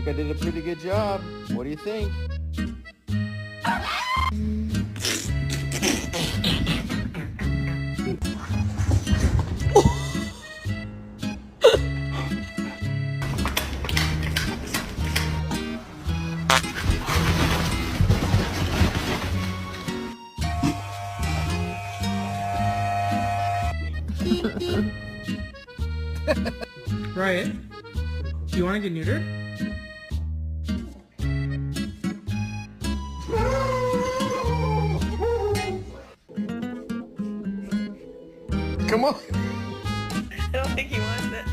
think I did a pretty good job. What do you think? Riot, do you want to get neutered? Come on. I don't think he wants it.